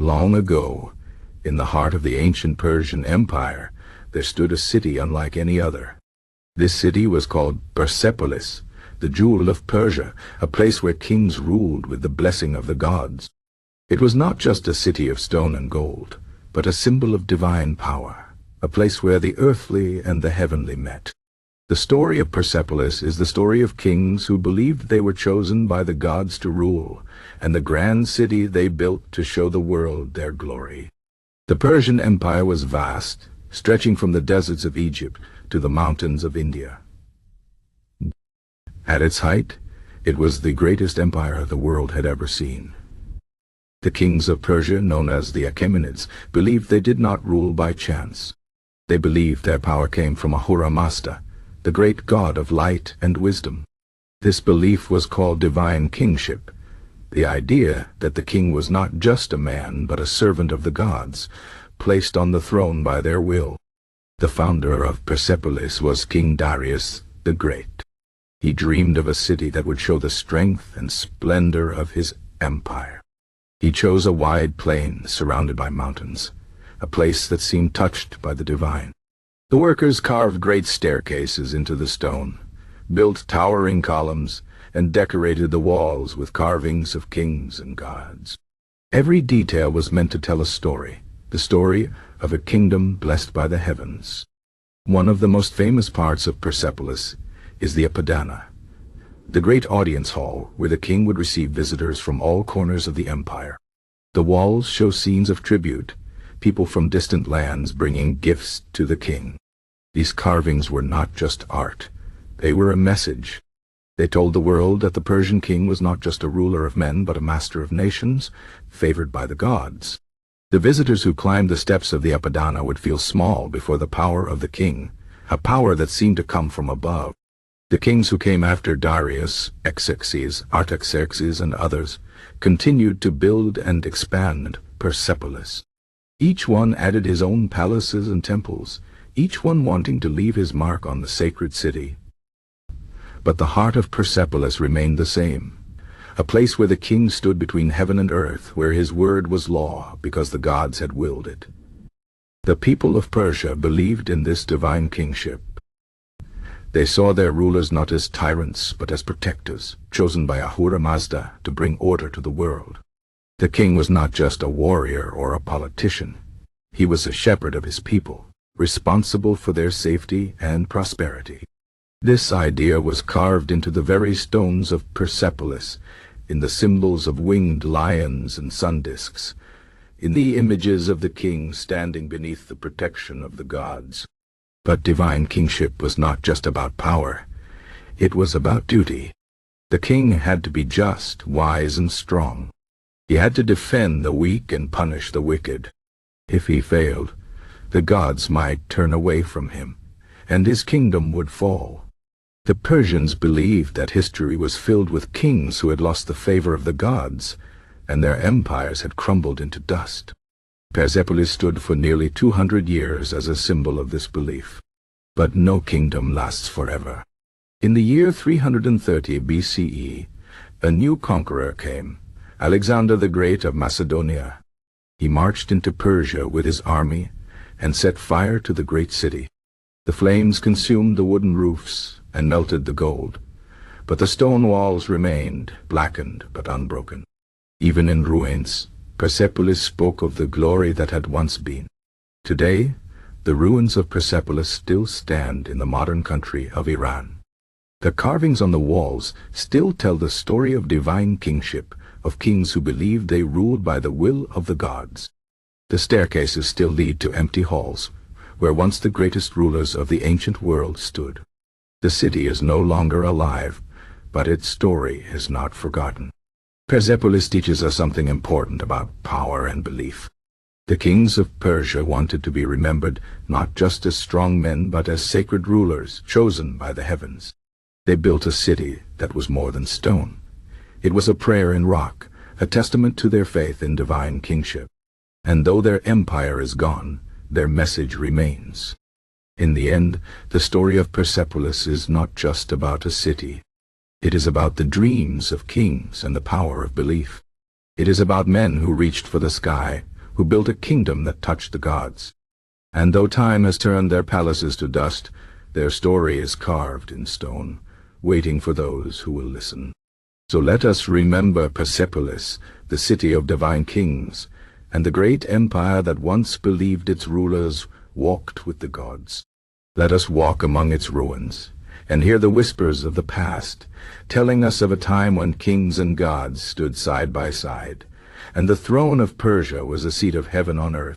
Long ago, in the heart of the ancient Persian Empire, there stood a city unlike any other. This city was called Persepolis, the jewel of Persia, a place where kings ruled with the blessing of the gods. It was not just a city of stone and gold, but a symbol of divine power, a place where the earthly and the heavenly met. The story of Persepolis is the story of kings who believed they were chosen by the gods to rule, and the grand city they built to show the world their glory. The Persian Empire was vast, stretching from the deserts of Egypt to the mountains of India. At its height, it was the greatest empire the world had ever seen. The kings of Persia, known as the Achaemenids, believed they did not rule by chance. They believed their power came from Ahura Mazda, the great god of light and wisdom. This belief was called divine kingship, the idea that the king was not just a man but a servant of the gods, placed on the throne by their will. The founder of Persepolis was King Darius the Great. He dreamed of a city that would show the strength and splendor of his empire. He chose a wide plain surrounded by mountains, a place that seemed touched by the divine. The workers carved great staircases into the stone, built towering columns, and decorated the walls with carvings of kings and gods. Every detail was meant to tell a story, the story of a kingdom blessed by the heavens. One of the most famous parts of Persepolis is the Apadana, the great audience hall where the king would receive visitors from all corners of the empire. The walls show scenes of tribute, people from distant lands bringing gifts to the king. These carvings were not just art, they were a message. They told the world that the Persian king was not just a ruler of men but a master of nations, favored by the gods. The visitors who climbed the steps of the Apadana would feel small before the power of the king, a power that seemed to come from above. The kings who came after Darius, Xerxes, Artaxerxes, and others continued to build and expand Persepolis. Each one added his own palaces and temples, each one wanting to leave his mark on the sacred city. But the heart of Persepolis remained the same, a place where the king stood between heaven and earth, where his word was law because the gods had willed it. The people of Persia believed in this divine kingship. They saw their rulers not as tyrants but as protectors, chosen by Ahura Mazda to bring order to the world. The king was not just a warrior or a politician. He was a shepherd of his people, responsible for their safety and prosperity. This idea was carved into the very stones of Persepolis, in the symbols of winged lions and sun disks, in the images of the king standing beneath the protection of the gods. But divine kingship was not just about power, it was about duty. The king had to be just, wise, and strong. He had to defend the weak and punish the wicked. If he failed, the gods might turn away from him, and his kingdom would fall. The Persians believed that history was filled with kings who had lost the favor of the gods, and their empires had crumbled into dust. Persepolis stood for nearly 200 years as a symbol of this belief. But no kingdom lasts forever. In the year 330 BCE, a new conqueror came, Alexander the Great of Macedonia. He marched into Persia with his army and set fire to the great city. The flames consumed the wooden roofs and melted the gold, but the stone walls remained, blackened but unbroken. Even in ruins, Persepolis spoke of the glory that had once been. Today, the ruins of Persepolis still stand in the modern country of Iran. The carvings on the walls still tell the story of divine kingship, of kings who believed they ruled by the will of the gods. The staircases still lead to empty halls, where once the greatest rulers of the ancient world stood. The city is no longer alive, but its story is not forgotten. Persepolis teaches us something important about power and belief. The kings of Persia wanted to be remembered not just as strong men but as sacred rulers chosen by the heavens. They built a city that was more than stone. It was a prayer in rock, a testament to their faith in divine kingship. And though their empire is gone, their message remains. In the end, the story of Persepolis is not just about a city. It is about the dreams of kings and the power of belief. It is about men who reached for the sky, who built a kingdom that touched the gods. And though time has turned their palaces to dust, their story is carved in stone, waiting for those who will listen. So let us remember Persepolis, the city of divine kings, and the great empire that once believed its rulers walked with the gods. Let us walk among its ruins, and hear the whispers of the past, telling us of a time when kings and gods stood side by side, and the throne of Persia was a seat of heaven on earth.